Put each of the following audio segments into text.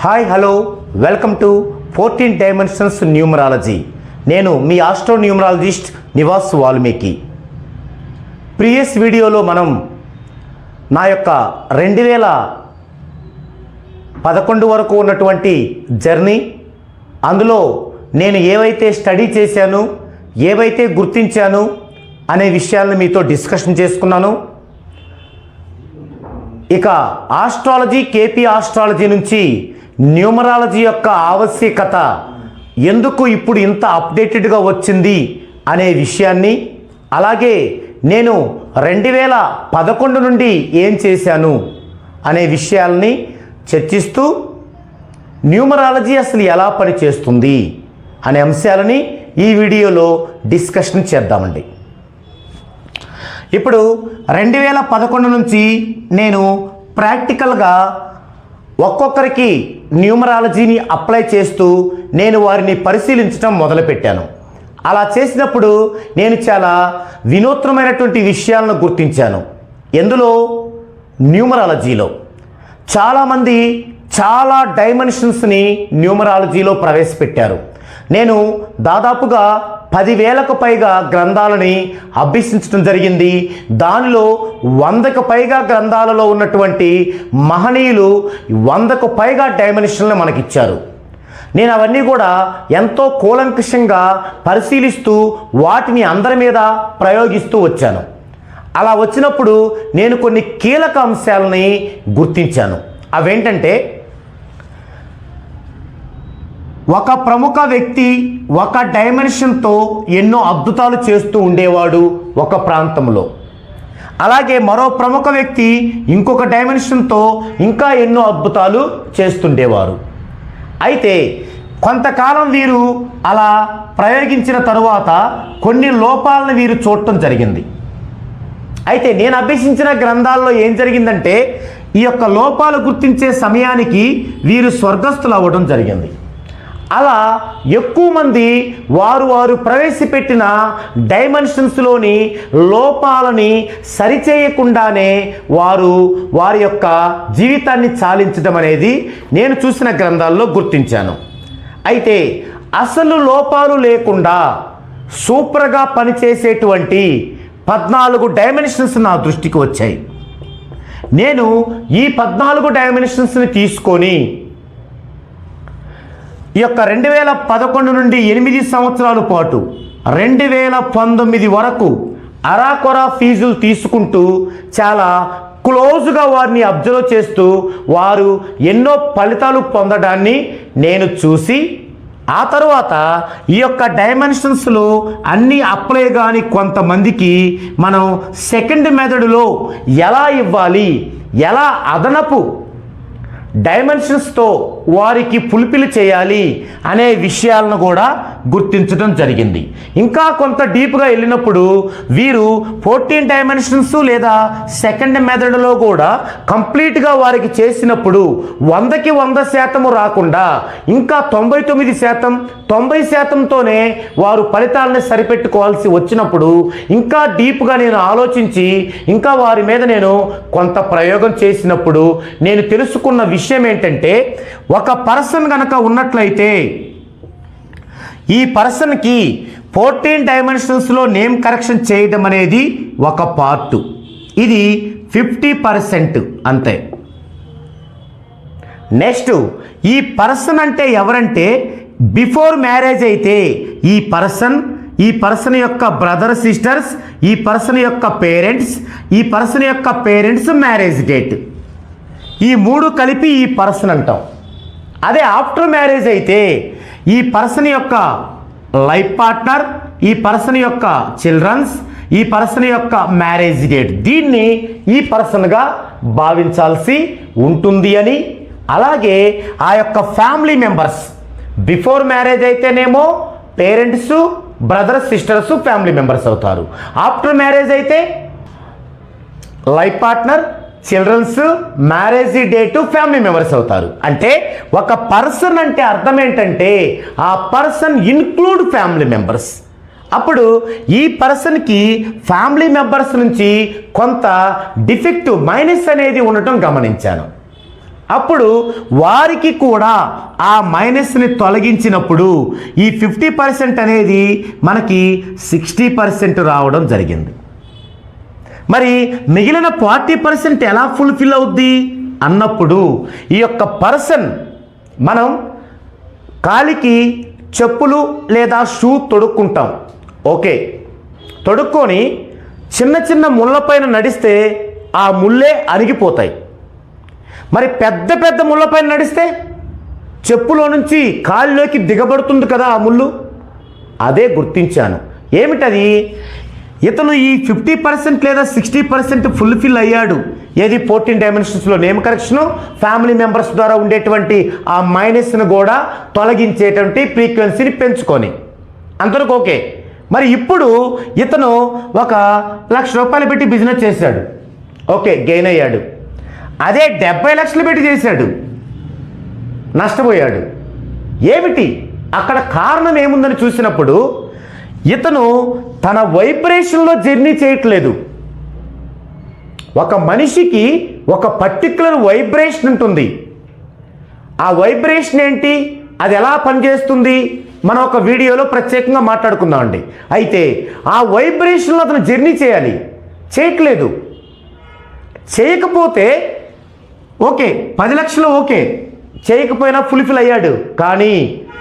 Hi hello welcome to 14 dimensions numerology. నేను మీ astro numerologist Nivas Valmiki. Previous వీడియోలో మనం నా యొక్క 2011 వరకు ఉన్నటువంటి జర్నీ, అందులో నేను ఏవైతే స్టడీ చేశాను, ఏవైతే గుర్తించాను అనే విషయాలను మీతో డిస్కషన్ చేసుకున్నాను. ఇక ఆస్ట్రాలజీ, కేపీ ఆస్ట్రాలజీ నుంచి న్యూమరాలజీ యొక్క ఆవశ్యకత ఎందుకు ఇప్పుడు ఇంత అప్డేటెడ్గా వచ్చింది అనే విషయాన్ని, అలాగే నేను 2011 నుండి ఏం చేశాను అనే విషయాల్ని చర్చిస్తూ న్యూమరాలజీ అసలు ఎలా పనిచేస్తుంది అనే అంశాలని ఈ వీడియోలో డిస్కషన్ చేద్దామండి. ఇప్పుడు 2011 నుంచి నేను ప్రాక్టికల్గా ఒక్కొక్కరికి న్యూమరాలజీని అప్లై చేస్తూ నేను వారిని పరిశీలించడం మొదలుపెట్టాను. అలా చేసినప్పుడు నేను చాలా వినూత్నమైనటువంటి విషయాలను గుర్తించాను. ఎందులో? న్యూమరాలజీలో. చాలామంది చాలా డైమెన్షన్స్ని న్యూమరాలజీలో ప్రవేశపెట్టారు. నేను దాదాపుగా 10,000కు పైగా గ్రంథాలని అభ్యసించడం జరిగింది. దానిలో 100కు పైగా గ్రంథాలలో ఉన్నటువంటి మహనీయులు 100కు పైగా డైమెన్షన్లు మనకిచ్చారు. నేను అవన్నీ కూడా ఎంతో కూలంకషంగా పరిశీలిస్తూ వాటిని అందరి మీద ప్రయోగిస్తూ వచ్చాను. అలా వచ్చినప్పుడు నేను కొన్ని కీలక అంశాలని గుర్తించాను. అవేంటంటే, ఒక ప్రముఖ వ్యక్తి ఒక డైమెన్షన్తో ఎన్నో అద్భుతాలు చేస్తూ ఉండేవాడు ఒక ప్రాంతంలో. అలాగే మరో ప్రముఖ వ్యక్తి ఇంకొక డైమెన్షన్తో ఇంకా ఎన్నో అద్భుతాలు చేస్తుండేవారు. అయితే కొంతకాలం వీరు అలా ప్రయోగించిన తరువాత కొన్ని లోపాలను వీరు చూడటం జరిగింది. అయితే నేను అభ్యసించిన గ్రంథాల్లో ఏం జరిగిందంటే, ఈ యొక్క లోపాలు గుర్తించే సమయానికి వీరు స్వర్గస్థులు అవ్వడం జరిగింది. అలా ఎక్కువ మంది వారు ప్రవేశపెట్టిన డైమెన్షన్స్లోని లోపాలని సరిచేయకుండానే వారి యొక్క జీవితాన్ని చాలించడం అనేది నేను చూసిన గ్రంథాల్లో గుర్తించాను. అయితే అసలు లోపాలు లేకుండా సూపర్గా పనిచేసేటువంటి 14 డైమెన్షన్స్ నా దృష్టికి వచ్చాయి. నేను ఈ 14 డైమెన్షన్స్ని తీసుకొని ఈ యొక్క 2011 నుండి 8 సంవత్సరాల పాటు 2019 వరకు అరాకొరా ఫీజులు తీసుకుంటూ చాలా క్లోజ్గా వారిని అబ్జర్వ్ చేస్తూ వారు ఎన్నో ఫలితాలు పొందడాన్ని నేను చూసి, ఆ తర్వాత ఈ యొక్క డైమెన్షన్స్లో అన్నీ అప్లై కాని కొంతమందికి మనం సెకండ్ మెథడ్లో ఎలా ఇవ్వాలి, ఎలా అదనపు డైమెన్షన్స్తో వారికి ఫుల్ఫిల్ చేయాలి అనే విషయాలను కూడా గుర్తించడం జరిగింది. ఇంకా కొంత డీప్గా వెళ్ళినప్పుడు వీరు 14 డైమెన్షన్స్ లేదా సెకండ్ మెథడ్లో కూడా కంప్లీట్గా వారికి చేసినప్పుడు 100కి 100% రాకుండా ఇంకా 99%, 90%తోనే వారు ఫలితాలని సరిపెట్టుకోవాల్సి వచ్చినప్పుడు ఇంకా డీప్గా నేను ఆలోచించి ఇంకా వారి మీద నేను కొంత ప్రయోగం చేసినప్పుడు నేను తెలుసుకున్న విషయం ఏంటంటే, ఒక పర్సన్ కనుక ఉన్నట్లయితే ఈ పర్సన్కి 14 డైమెన్షన్స్లో నేమ్ కరెక్షన్ చేయడం అనేది ఒక పార్ట్. ఇది 50% అంతే. నెక్స్ట్, ఈ పర్సన్ అంటే ఎవరంటే, బిఫోర్ మ్యారేజ్ అయితే ఈ పర్సన్ యొక్క బ్రదర్, సిస్టర్స్, ఈ పర్సన్ యొక్క పేరెంట్స్ మ్యారేజ్ డేట్, ఈ 3 కలిపి ఈ పర్సన్ అంటాం. అదే ఆఫ్టర్ మ్యారేజ్ అయితే ఈ పర్సన్ యొక్క లైఫ్ పార్ట్నర్, ఈ పర్సన్ యొక్క చిల్డ్రన్స్, ఈ పర్సన్ యొక్క మ్యారేజ్ డేట్, దీన్ని ఈ పర్సన్గా భావించాల్సి ఉంటుంది అని. అలాగే ఆ యొక్క ఫ్యామిలీ మెంబర్స్, బిఫోర్ మ్యారేజ్ అయితేనేమో parents, brothers, sisters family members అవుతారు. ఆఫ్టర్ మ్యారేజ్ అయితే life partner, childrens, marriage date family members అవుతారు. అంటే ఒక పర్సన్ అంటే అర్థం ఏంటంటే, ఆ పర్సన్ ఇన్క్లూడ్ ఫ్యామిలీ మెంబర్స్. అప్పుడు ఈ పర్సన్కి ఫ్యామిలీ మెంబర్స్ నుంచి కొంత డిఫెక్ట్, మైనస్ అనేది ఉండటం గమనించాను. అప్పుడు వారికి కూడా ఆ మైనస్ని తొలగించినప్పుడు ఈ 50% అనేది మనకి 60% రావడం జరిగింది. మరి మిగిలిన 40% ఎలా ఫుల్ఫిల్ అవుద్ది అన్నప్పుడు ఈ యొక్క పర్సన్ మనం కాలికి చెప్పులు లేదా షూ తొడుక్కుంటాం. ఓకే, తొడుక్కొని చిన్న చిన్న ముళ్ళపైన నడిస్తే ఆ ముళ్ళే అరిగిపోతాయి. మరి పెద్ద పెద్ద ముళ్ళపైన నడిస్తే చెప్పులో నుంచి కాలిలోకి దిగబడుతుంది కదా ఆ ముళ్ళు. అదే గుర్తించాను. ఏమిటది? ఇతను ఈ 50% లేదా 60% ఫుల్ఫిల్ అయ్యాడు. ఏది 14 డైమెన్షన్స్లో నేమ్ కరెక్షను, ఫ్యామిలీ మెంబర్స్ ద్వారా ఉండేటువంటి ఆ మైనస్ను కూడా తొలగించేటువంటి ఫ్రీక్వెన్సీని పెంచుకొని అంతవరకు ఓకే. మరి ఇప్పుడు ఇతను 1,00,000 రూపాయలు పెట్టి బిజినెస్ చేశాడు. ఓకే, గెయిన్ అయ్యాడు. అదే 70 లక్షలు పెట్టి చేశాడు, నష్టపోయాడు. ఏమిటి అక్కడ కారణం ఏముందని చూసినప్పుడు ఇతను తన వైబ్రేషన్లో జర్నీ చేయట్లేదు. ఒక మనిషికి ఒక పర్టిక్యులర్ వైబ్రేషన్ ఉంటుంది. ఆ వైబ్రేషన్ ఏంటి, అది ఎలా పనిచేస్తుంది మనం ఒక వీడియోలో ప్రత్యేకంగా మాట్లాడుకుందామండి. అయితే ఆ వైబ్రేషన్లో అతను జర్నీ చేయాలి, చేయట్లేదు. చేయకపోతే ఓకే 10 లక్షలు ఓకే, చేయకపోయినా ఫుల్ఫిల్ అయ్యాడు. కానీ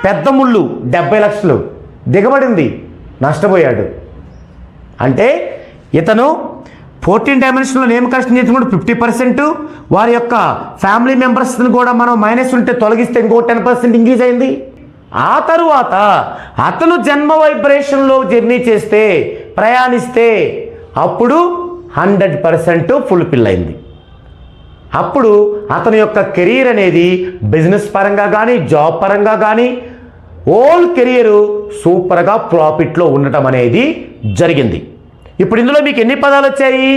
పెద్ద ముళ్ళు 70 లక్షలు దిగబడింది, నష్టపోయాడు. అంటే ఇతను 14 డైమెన్షన్లో నేమ్ కరెక్షన్ చేసినప్పుడు 50%, వారి యొక్క ఫ్యామిలీ మెంబర్స్ని కూడా మనం మైనస్ ఉంటే తొలగిస్తే ఇంకో 10% ఇంక్రీజ్ అయింది. ఆ తరువాత అతను జన్మ వైబ్రేషన్లో జర్నీ చేస్తే, ప్రయాణిస్తే అప్పుడు 100% ఫుల్ఫిల్ అయింది. అప్పుడు అతని యొక్క కెరీర్ అనేది బిజినెస్ పరంగా కానీ జాబ్ పరంగా కానీ ఓల్ కెరియర్ సూపర్గా ప్రాఫిట్లో ఉండటం అనేది జరిగింది. ఇప్పుడు ఇందులో మీకు ఎన్ని పదాలు వచ్చాయి?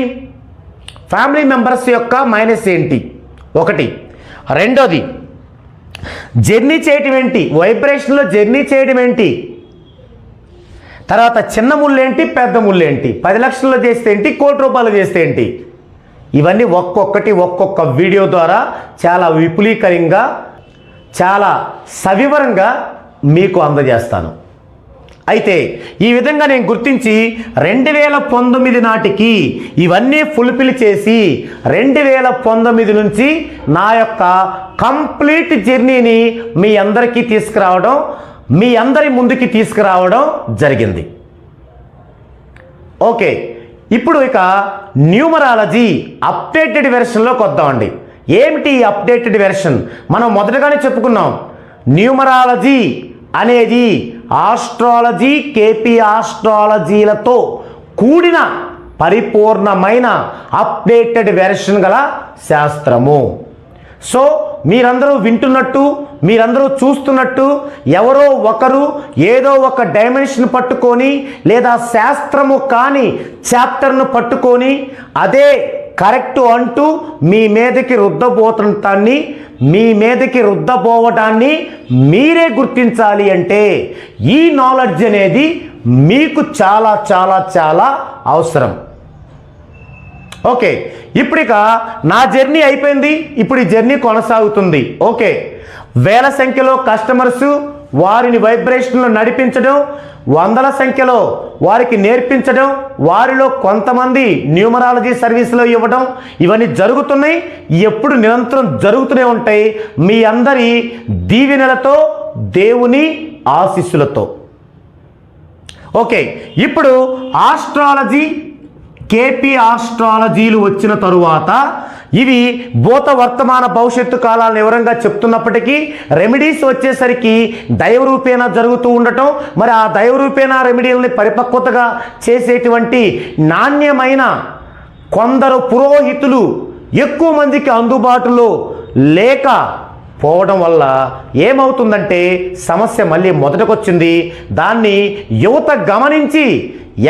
ఫ్యామిలీ మెంబర్స్ యొక్క మైనస్ ఏంటి ఒకటి, రెండోది జర్నీ చేయటం ఏంటి, వైబ్రేషన్లో జర్నీ చేయడం ఏంటి, తర్వాత చిన్న ముళ్ళు ఏంటి, పెద్ద ముళ్ళు ఏంటి, 10 లక్షల్లో చేస్తే ఏంటి, 1 కోటి రూపాయలు చేస్తే ఏంటి, ఇవన్నీ ఒక్కొక్క వీడియో ద్వారా చాలా విపులీకరంగా చాలా సవివరంగా మీకు అందజేస్తాను. అయితే ఈ విధంగా నేను గుర్తించి 2019 నాటికి ఇవన్నీ ఫుల్ఫిల్ చేసి 2019 నుంచి నా యొక్క కంప్లీట్ జర్నీని మీ అందరికీ తీసుకురావడం, మీ అందరి ముందుకి తీసుకురావడం జరిగింది. ఓకే, ఇప్పుడు ఇక న్యూమరాలజీ అప్డేటెడ్ వెర్షన్లోకి వద్దామండి. ఏమిటి అప్డేటెడ్ వెర్షన్? మనం మొదటగానే చెప్పుకున్నాం, న్యూమరాలజీ అనేది ఆస్ట్రాలజీ, కేపీ ఆస్ట్రాలజీలతో కూడిన పరిపూర్ణమైన అప్డేటెడ్ వెర్షన్ గల శాస్త్రము. సో మీరందరూ వింటున్నట్టు, మీరందరూ చూస్తున్నట్టు ఎవరో ఒకరు ఏదో ఒక డైమెన్షన్ పట్టుకొని లేదా శాస్త్రము కాని చాప్టర్ను పట్టుకొని అదే కరెక్టు అంటూ మీ మీదకి రుద్దబోవటాన్ని మీరే గుర్తించాలి. అంటే ఈ నాలెడ్జ్ అనేది మీకు చాలా చాలా చాలా అవసరం. ఓకే, ఇప్పుడు ఇక నా జర్నీ అయిపోయింది, ఇప్పుడు ఈ జర్నీ కొనసాగుతుంది. ఓకే, వేల సంఖ్యలో కస్టమర్స్, వారిని వైబ్రేషన్లో నడిపించడం, వందల సంఖ్యలో వారికి నేర్పించడం, వారిలో కొంతమంది న్యూమరాలజీ సర్వీసులో ఇవ్వడం, ఇవన్నీ జరుగుతున్నాయి, ఎప్పుడు నిరంతరం జరుగుతూనే ఉంటాయి. మీ అందరి దీవెనలతో, దేవుని ఆశీస్సులతో. ఓకే, ఇప్పుడు ఆస్ట్రాలజీ, కేపీ ఆస్ట్రాలజీలు వచ్చిన తరువాత ఇవి భూత వర్తమాన భవిష్యత్తు కాలాలను వివరంగా చెప్తున్నప్పటికీ రెమెడీస్ వచ్చేసరికి దైవరూపేణ జరుగుతూ ఉండటం, మరి ఆ దైవరూపేణ రెమెడీలని పరిపక్వతగా చేసేటువంటి నాణ్యమైన కొందరు పురోహితులు ఎక్కువ మందికి అందుబాటులో లేక పోవడం వల్ల ఏమవుతుందంటే సమస్య మళ్ళీ మొదటకొచ్చింది. దాన్ని యువత గమనించి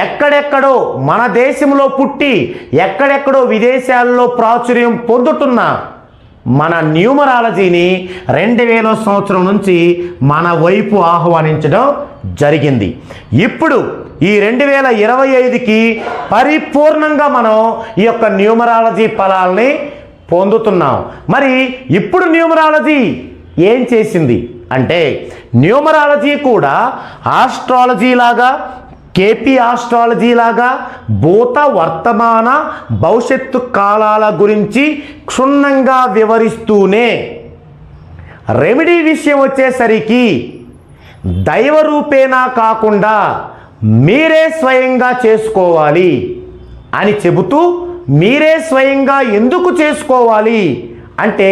ఎక్కడెక్కడో మన దేశంలో పుట్టి ఎక్కడెక్కడో విదేశాల్లో ప్రాచుర్యం పొందుతున్న మన న్యూమరాలజీని 2000 సంవత్సరం నుంచి మన వైపు ఆహ్వానించడం జరిగింది. ఇప్పుడు ఈ 2025కి పరిపూర్ణంగా మనం ఈ యొక్క న్యూమరాలజీ ఫలాల్ని పొందుతున్నాం. మరి ఇప్పుడు న్యూమరాలజీ ఏం చేసింది అంటే, న్యూమరాలజీ కూడా ఆస్ట్రాలజీ లాగా, కేపీ ఆస్ట్రాలజీ లాగా భూత వర్తమాన భవిష్యత్తు కాలాల గురించి క్షుణ్ణంగా వివరిస్తూనే రెమెడీ విషయం వచ్చేసరికి దైవ రూపేణా కాకుండా మీరే స్వయంగా చేసుకోవాలి అని చెబుతూ, మీరే స్వయంగా ఎందుకు చేసుకోవాలి అంటే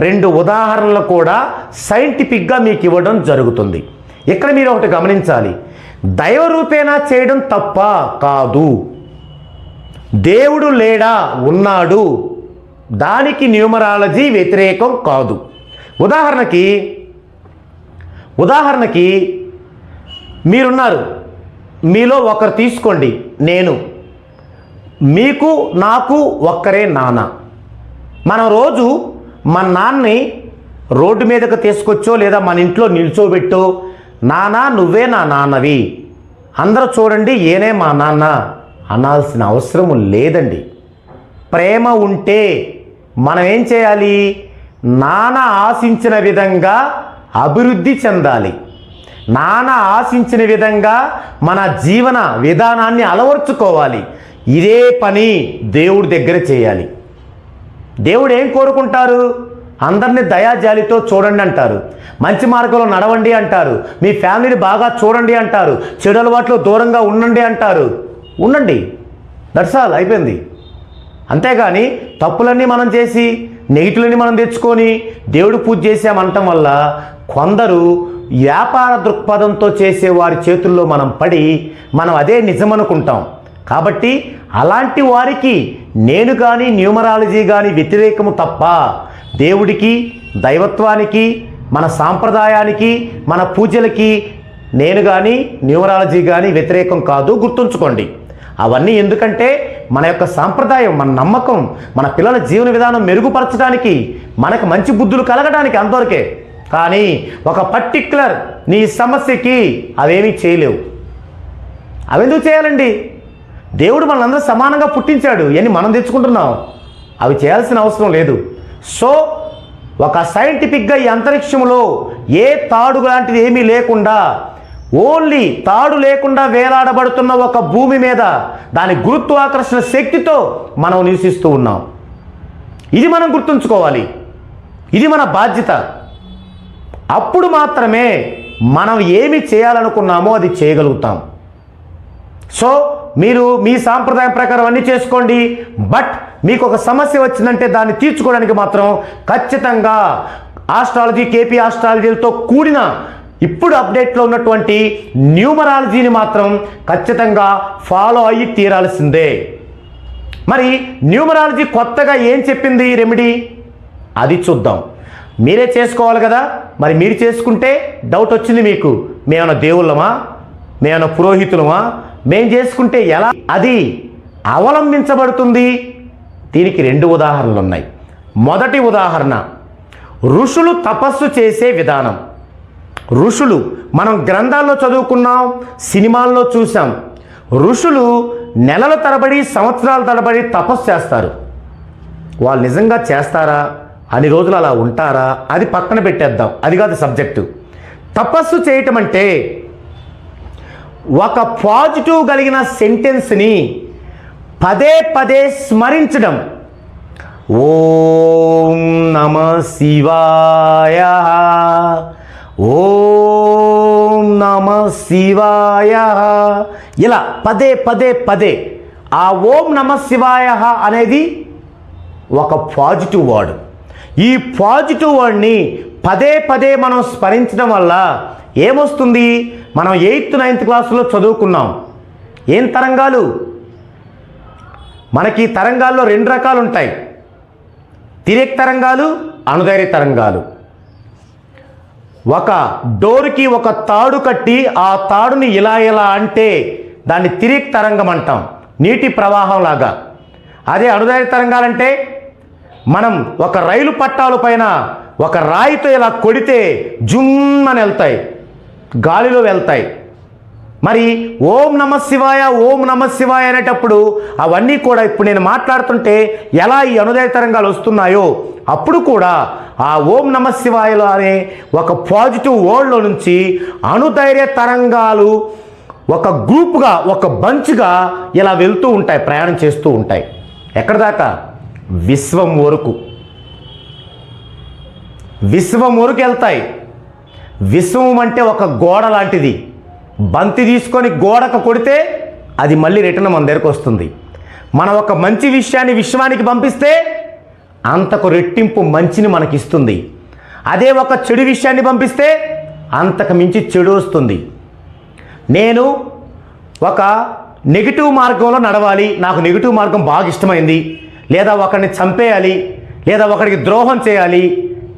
2 ఉదాహరణలు కూడా సైంటిఫిక్గా మీకు ఇవ్వడం జరుగుతుంది. ఇక్కడ మీరు ఒకటి గమనించాలి, దైవ రూపేణా చేయడం తప్ప కాదు, దేవుడు లేడా, ఉన్నాడు, దానికి న్యూమరాలజీ వ్యతిరేకం కాదు. ఉదాహరణకి మీరున్నారు, మీలో ఒకరు తీసుకోండి, నేను, మీకు నాకు ఒక్కరే నాన్న. మనం రోజు మన నాన్నని రోడ్డు మీదకు తీసుకొచ్చో లేదా మన ఇంట్లో నిల్చోబెట్టో, నాన్న నువ్వే నా నాన్నవి, అందరూ చూడండి ఏనే మా నాన్న అనాల్సిన అవసరం లేదండి. ప్రేమ ఉంటే మనం ఏం చేయాలి, నాన్న ఆశించిన విధంగా అభివృద్ధి చెందాలి, నాన్న ఆశించిన విధంగా మన జీవన విధానాన్ని అలవర్చుకోవాలి. ఇదే పని దేవుడి దగ్గర చేయాలి. దేవుడు ఏం కోరుకుంటారు, అందరినీ దయాజాలితో చూడండి అంటారు, మంచి మార్గంలో నడవండి అంటారు, మీ ఫ్యామిలీని బాగా చూడండి అంటారు, చెడు అలవాట్లు దూరంగా ఉండండి అంటారు. ఉండండి, దట్స్ ఆల్, అయిపోయింది. అంతేగాని తప్పులన్నీ మనం చేసి నెగిటివ్ని మనం తెచ్చుకొని దేవుడు పూజ చేసామంటం వల్ల కొందరు వ్యాపార దృక్పథంతో చేసే వారి చేతుల్లో మనం పడి మనం అదే నిజమనుకుంటాం. కాబట్టి అలాంటి వారికి నేను కానీ న్యూమరాలజీ కానీ వ్యతిరేకము తప్ప, దేవుడికి, దైవత్వానికి, మన సాంప్రదాయానికి, మన పూజలకి నేను కానీ న్యూమరాలజీ కానీ వ్యతిరేకం కాదు, గుర్తుంచుకోండి. అవన్నీ ఎందుకంటే మన యొక్క సాంప్రదాయం, మన నమ్మకం, మన పిల్లల జీవన విధానం మెరుగుపరచడానికి, మనకు మంచి బుద్ధులు కలగడానికి, అంతవరకే. కానీ ఒక పర్టిక్యులర్ నీ సమస్యకి అవేమీ చేయలేవు. అవెందుకు చేయాలండి? దేవుడు మనందరూ సమానంగా పుట్టించాడు, ఇవన్నీ మనం తెచ్చుకుంటున్నాం, అవి చేయాల్సిన అవసరం లేదు. సో ఒక సైంటిఫిక్గా ఈ అంతరిక్షంలో ఏ తాడు లాంటిది ఏమీ లేకుండా, ఓన్లీ తాడు లేకుండా వేలాడబడుతున్న ఒక భూమి మీద దాని గురుత్వాకర్షణ శక్తితో మనం నివసిస్తూ ఉన్నాం. ఇది మనం గుర్తుంచుకోవాలి, ఇది మన బాధ్యత. అప్పుడు మాత్రమే మనం ఏమి చేయాలనుకున్నామో అది చేయగలుగుతాం. సో మీరు మీ సాంప్రదాయం ప్రకారం అన్నీ చేసుకోండి, బట్ మీకు ఒక సమస్య వచ్చిందంటే దాన్ని తీర్చుకోవడానికి మాత్రం ఖచ్చితంగా ఆస్ట్రాలజీ, కేపీ ఆస్ట్రాలజీలతో కూడిన ఇప్పుడు అప్డేట్లో ఉన్నటువంటి న్యూమరాలజీని మాత్రం ఖచ్చితంగా ఫాలో అయ్యి తీరాల్సిందే. మరి న్యూమరాలజీ కొత్తగా ఏం చెప్పింది రెమెడీ, అది చూద్దాం. మీరే చేసుకోవాలి కదా, మరి మీరు చేసుకుంటే డౌట్ వచ్చింది మీకు, మేమన్నా దేవుళ్ళమా, మేమన్నా పురోహితులమా, మేం చేసుకుంటే ఎలా అది అవలంబించబడుతుంది? దీనికి 2 ఉదాహరణలు ఉన్నాయి. మొదటి ఉదాహరణ, ఋషులు తపస్సు చేసే విధానం. ఋషులు మనం గ్రంథాల్లో చదువుకున్నాం, సినిమాల్లో చూసాం. ఋషులు నెలల తరబడి, సంవత్సరాల తరబడి తపస్సు చేస్తారు. వాళ్ళు నిజంగా చేస్తారా, అన్ని రోజులు అలా ఉంటారా, అది పక్కన పెట్టేద్దాం, అది కాదు సబ్జెక్టు. తపస్సు చేయటం అంటే ఒక పాజిటివ్ కలిగిన సెంటెన్స్ని పదే పదే స్మరించడం. ఓం నమ శివాయ, ఓం నమ శివాయ, ఇలా పదే పదే పదే. ఆ ఓం నమ శివాయ అనేది ఒక పాజిటివ్ వర్డ్. ఈ పాజిటివ్ వర్డ్ని పదే పదే మనం స్మరించడం వల్ల ఏమొస్తుంది? మనం 8th 9th క్లాసులో చదువుకున్నాం. ఏం తరంగాలు? మనకి తరంగాల్లో 2 రకాలు ఉంటాయి, తిరేక్ తరంగాలు, అణుధైర్య తరంగాలు. ఒక డోర్కి ఒక తాడు కట్టి ఆ తాడుని ఇలా ఇలా అంటే దాన్ని తిరేక్ తరంగం అంటాం, నీటి ప్రవాహం లాగా. అదే అణుధైర్య తరంగాలంటే మనం ఒక రైలు పట్టాల పైన ఒక రాయితో ఇలా కొడితే జుమ్మని వెళ్తాయి, గాలిలో వెళ్తాయి. మరి ఓం నమ శివాయ ఓం నమ శివాయ అనేటప్పుడు అవన్నీ కూడా ఇప్పుడు నేను మాట్లాడుతుంటే ఎలా ఈ అనుదయ తరంగాలు వస్తున్నాయో అప్పుడు కూడా ఆ ఓం నమ శివాయలో అనే ఒక పాజిటివ్ వర్డ్లో నుంచి అనుధైర్య తరంగాలు ఒక గ్రూప్గా ఒక బంచ్గా ఇలా వెళ్తూ ఉంటాయి, ప్రయాణం చేస్తూ ఉంటాయి. ఎక్కడ దాకా? విశ్వం వరకు. విశ్వం వరకు వెళ్తాయి. విశ్వం అంటే ఒక గోడ లాంటిది. బంతి తీసుకొని గోడకు కొడితే అది మళ్ళీ రిటర్న్ మన దగ్గరకు వస్తుంది. మనం ఒక మంచి విషయాన్ని విశ్వానికి పంపిస్తే అంతకు రెట్టింపు మంచిని మనకిస్తుంది. అదే ఒక చెడు విషయాన్ని పంపిస్తే అంతకు మించి చెడు వస్తుంది. నేను ఒక నెగిటివ్ మార్గంలో నడవాలి, నాకు నెగిటివ్ మార్గం బాగా ఇష్టమైంది, లేదా ఒకరిని చంపేయాలి, లేదా ఒకరికి ద్రోహం చేయాలి,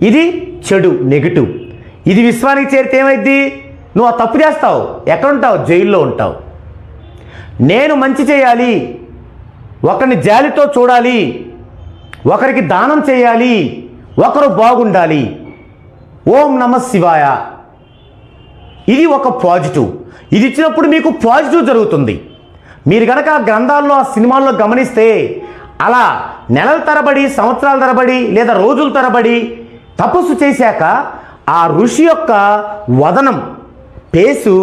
ఇది చెడు నెగిటివ్. ఇది విశ్వానికి చేరితే ఏమైద్ది? నువ్వు ఆ తప్పు చేస్తావు, ఎక్కడుంటావు? జైల్లో ఉంటావు. నేను మంచి చేయాలి, ఒకరిని జాలితో చూడాలి, ఒకరికి దానం చేయాలి, ఒకరు బాగుండాలి, ఓం నమ శివాయ, ఇది ఒక పాజిటివ్. ఇది ఇచ్చినప్పుడు మీకు పాజిటివ్ జరుగుతుంది. మీరు కనుక ఆ గ్రంథాల్లో ఆ సినిమాల్లో గమనిస్తే అలా నెలల తరబడి, సంవత్సరాల తరబడి, లేదా రోజుల తరబడి తపస్సు చేశాక ఆ ఋషి యొక్క వదనం పేసు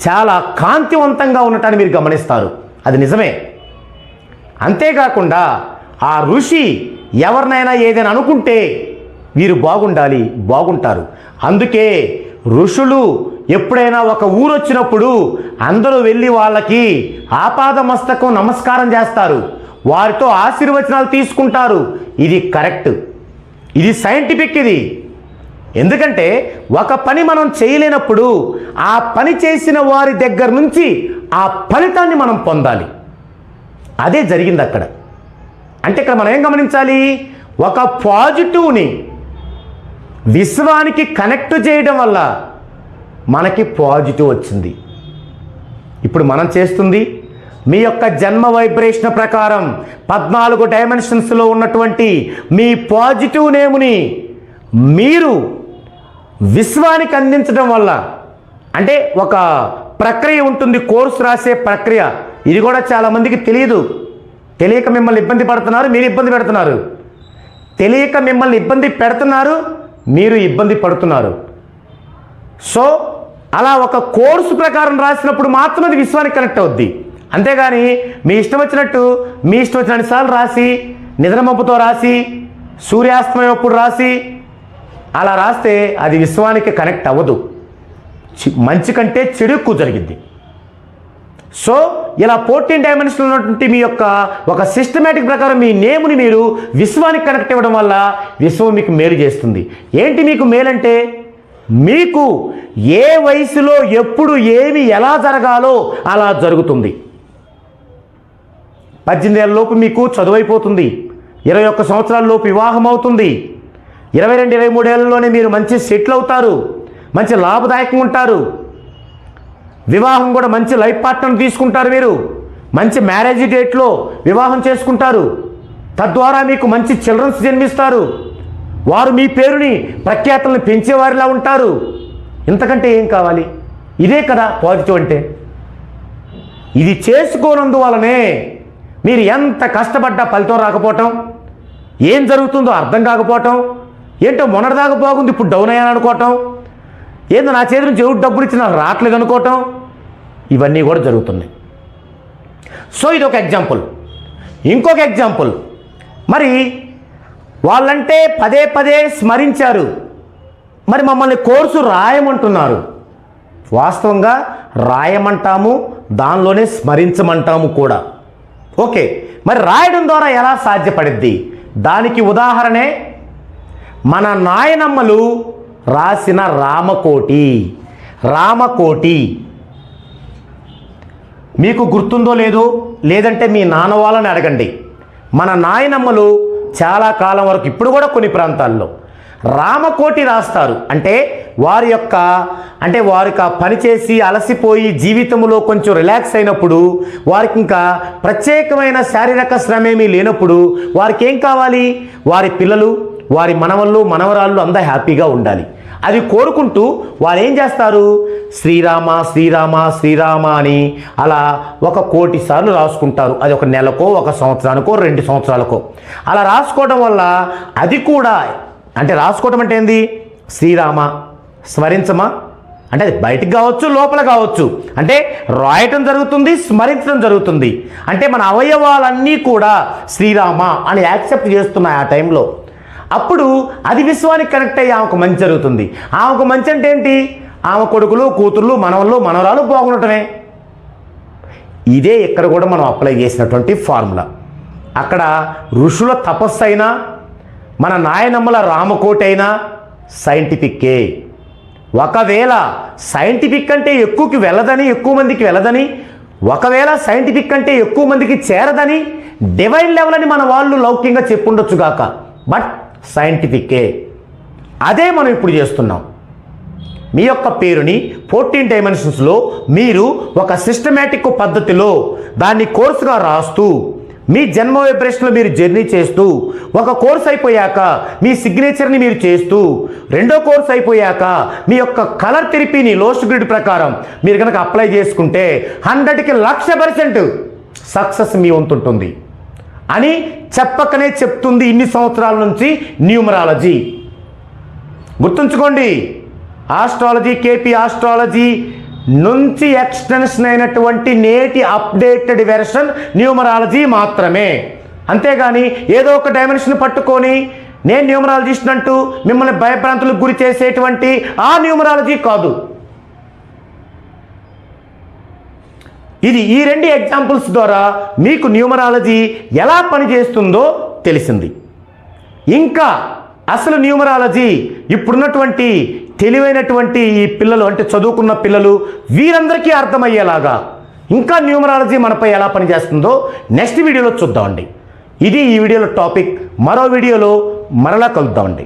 చాలా కాంతివంతంగా ఉండటాన్ని మీరు గమనిస్తారు. అది నిజమే. అంతేకాకుండా ఆ ఋషి ఎవరినైనా ఏదైనా అనుకుంటే వీరు బాగుండాలి, బాగుంటారు. అందుకే ఋషులు ఎప్పుడైనా ఒక ఊరు వచ్చినప్పుడు అందరూ వెళ్ళి వాళ్ళకి ఆపాదమస్తకం నమస్కారం చేస్తారు, వారితో ఆశీర్వచనాలు తీసుకుంటారు. ఇది కరెక్ట్, ఇది సైంటిఫిక్. ఇది ఎందుకంటే ఒక పని మనం చేయలేనప్పుడు ఆ పని చేసిన వారి దగ్గర నుంచి ఆ ఫలితాన్ని మనం పొందాలి. అదే జరిగింది అక్కడ. అంటే ఇక్కడ మనం ఏం గమనించాలి? ఒక పాజిటివ్ని విశ్వానికి కనెక్ట్ చేయడం వల్ల మనకి పాజిటివ్ వచ్చింది. ఇప్పుడు మనం చేస్తుంది మీ యొక్క జన్మ వైబ్రేషన్ ప్రకారం 14 డైమెన్షన్స్లో ఉన్నటువంటి మీ పాజిటివ్ నేముని మీరు విశ్వానికి అందించడం వల్ల, అంటే ఒక ప్రక్రియ ఉంటుంది, కోర్సు రాసే ప్రక్రియ. ఇది కూడా చాలామందికి తెలియదు. తెలియక మిమ్మల్ని ఇబ్బంది పడుతున్నారు, మీరు ఇబ్బంది పెడుతున్నారు. తెలియక మిమ్మల్ని ఇబ్బంది పెడుతున్నారు, మీరు ఇబ్బంది పడుతున్నారు. సో అలా ఒక కోర్సు ప్రకారం రాసినప్పుడు మాత్రం అది విశ్వానికి కనెక్ట్ అవుద్ది. అంతేగాని మీ ఇష్టం వచ్చినట్టు మీ ఇష్టం వచ్చినన్ని సార్లు రాసి, నిద్రమప్పుతో రాసి, సూర్యాస్తమయం అప్పుడు రాసి అలా రాస్తే అది విశ్వానికి కనెక్ట్ అవ్వదు. మంచి కంటే చెడు ఎక్కువ జరిగింది. సో ఇలా 14 డైమెన్షన్లో ఉన్నటువంటి మీ యొక్క ఒక సిస్టమేటిక్ ప్రకారం మీ నేముని మీరు విశ్వానికి కనెక్ట్ ఇవ్వడం వల్ల విశ్వం మీకు మేలు చేస్తుంది. ఏంటి మీకు మేలంటే, మీకు ఏ వయసులో ఎప్పుడు ఏమి ఎలా జరగాలో అలా జరుగుతుంది. 18 ఏళ్ళ లోపు మీకు చదువు అయిపోతుంది, 21 సంవత్సరాల లోపు వివాహం అవుతుంది, 22, 23 ఏళ్ళలోనే మీరు మంచి సెటిల్ అవుతారు, మంచి లాభదాయకంగా ఉంటారు. వివాహం కూడా మంచి లైఫ్ పార్ట్నర్ తీసుకుంటారు. మీరు మంచి మ్యారేజ్ డేట్లో వివాహం చేసుకుంటారు. తద్వారా మీకు మంచి చిల్డ్రన్స్ జన్మిస్తారు. వారు మీ పేరుని ప్రఖ్యాతులను పెంచేవారిలా ఉంటారు. ఇంతకంటే ఏం కావాలి? ఇదే కదా పాజిటివ్ అంటే. ఇది చేసుకోనందువలనే మీరు ఎంత కష్టపడ్డా ఫలితం రాకపోవటం, ఏం జరుగుతుందో అర్థం కాకపోవటం, ఏంటో మొన్నటిదాకా బాగుంది ఇప్పుడు డౌన్ అయ్యాను అనుకోవటం, ఏందో నా చేతి నుంచి ఎవరు డబ్బులు ఇచ్చి నాకు రావట్లేదు అనుకోవటం, ఇవన్నీ కూడా జరుగుతున్నాయి. సో ఇది ఒక ఎగ్జాంపుల్. ఇంకొక ఎగ్జాంపుల్, మరి వాళ్ళంటే పదే పదే స్మరించారు, మరి మమ్మల్ని కోర్సు రాయమంటున్నారు. వాస్తవంగా రాయమంటాము, దానిలోనే స్మరించమంటాము కూడా. ఓకే, మరి రాయడం ద్వారా ఎలా సాధ్యపడిద్ది? దానికి ఉదాహరణే మన నాయనమ్మలు రాసిన రామకోటి. రామకోటి మీకు గుర్తుందో లేదో, లేదంటే మీ నాన్న వాళ్ళని అడగండి. మన నాయనమ్మలు చాలా కాలం వరకు, ఇప్పుడు కూడా కొన్ని ప్రాంతాల్లో రామకోటి రాస్తారు. అంటే వారి యొక్క పని చేసి అలసిపోయి జీవితంలో కొంచెం రిలాక్స్ అయినప్పుడు, వారికి ఇంకా ప్రత్యేకమైన శారీరక శ్రమేమీ లేనప్పుడు వారికి ఏం కావాలి? వారి పిల్లలు, వారి మనవళ్ళు, మనవరాళ్ళు అంతా హ్యాపీగా ఉండాలి. అది కోరుకుంటూ వాళ్ళు ఏం చేస్తారు, శ్రీరామ శ్రీరామ శ్రీరామ అని అలా 1,000,000 సార్లు రాసుకుంటారు. అది ఒక నెలకో, 1 సంవత్సరానికో, 2 సంవత్సరాలకో అలా రాసుకోవడం వల్ల అది కూడా అంటే రాసుకోవడం అంటే ఏంది, శ్రీరామ స్మరించమా అంటే అది బయటికి కావచ్చు, లోపల కావచ్చు, అంటే రాయటం జరుగుతుంది, స్మరించడం జరుగుతుంది. అంటే మన అవయవాలన్నీ కూడా శ్రీరామ అని యాక్సెప్ట్ చేస్తున్నాయి ఆ టైంలో. అప్పుడు అది విశ్వానికి కనెక్ట్ అయ్యి ఆమెకు మంచి జరుగుతుంది. ఆమెకు మంచి అంటే ఏంటి, ఆమె కొడుకులు, కూతుర్లు, మనవళ్ళు, మనవరాలు బాగుండటమే. ఇదే ఇక్కడ కూడా మనం అప్లై చేసినటువంటి ఫార్ములా. అక్కడ ఋషుల తపస్సు అయినా, మన నాయనమ్మల రామకోటి అయినా సైంటిఫిక్కే. ఒకవేళ సైంటిఫిక్ అంటే ఎక్కువకి వెళ్ళదని, ఎక్కువ మందికి వెళ్ళదని, ఒకవేళ సైంటిఫిక్ అంటే ఎక్కువ మందికి చేరదని డివైన్ లెవెల్ అని మన వాళ్ళు లౌకికంగా చెప్పుండొచ్చు గాక, బట్ సైంటిఫిక్కే. అదే మనం ఇప్పుడు చేస్తున్నాం. మీ యొక్క పేరుని 14 డైమెన్షన్స్లో మీరు ఒక సిస్టమేటిక్ పద్ధతిలో దాన్ని కోర్సుగా రాస్తూ మీ జన్మ వైబ్రేషన్లో మీరు జర్నీ చేస్తూ, ఒక కోర్స్ అయిపోయాక మీ సిగ్నేచర్ని మీరు చేస్తూ, రెండో కోర్స్ అయిపోయాక మీ యొక్క కలర్ థెరపీని లోస్ట్ గ్రిడ్ ప్రకారం మీరు కనుక అప్లై చేసుకుంటే 100కి 1,00,000% సక్సెస్ మీ వంతుంటుంది అని చెప్పకనే చెప్తుంది ఇన్ని సంవత్సరాల నుంచి న్యూమరాలజీ. గుర్తుంచుకోండి, ఆస్ట్రాలజీ, కేపీ ఆస్ట్రాలజీ నుంచి ఎక్స్టెన్షన్ అయినటువంటి నేటి అప్డేటెడ్ వెర్షన్ న్యూమరాలజీ మాత్రమే. అంతేగాని ఏదో ఒక డైమెన్షన్ పట్టుకొని నేను న్యూమరాలజిస్ట్ అంటూ మిమ్మల్ని భయభ్రాంతులకు గురి చేసేటువంటి ఆ న్యూమరాలజీ కాదు. ఇది ఈ 2 ఎగ్జాంపుల్స్ ద్వారా మీకు న్యూమరాలజీ ఎలా పనిచేస్తుందో తెలిసింది. ఇంకా అసలు న్యూమరాలజీ ఇప్పుడున్నటువంటి తెలివైనటువంటి ఈ పిల్లలు, అంటే చదువుకున్న పిల్లలు, వీరందరికీ అర్థమయ్యేలాగా ఇంకా న్యూమరాలజీ మనపై ఎలా పనిచేస్తుందో నెక్స్ట్ వీడియోలో చూద్దామండి. ఇది ఈ వీడియోలో టాపిక్. మరో వీడియోలో మరలా కలుద్దామండి.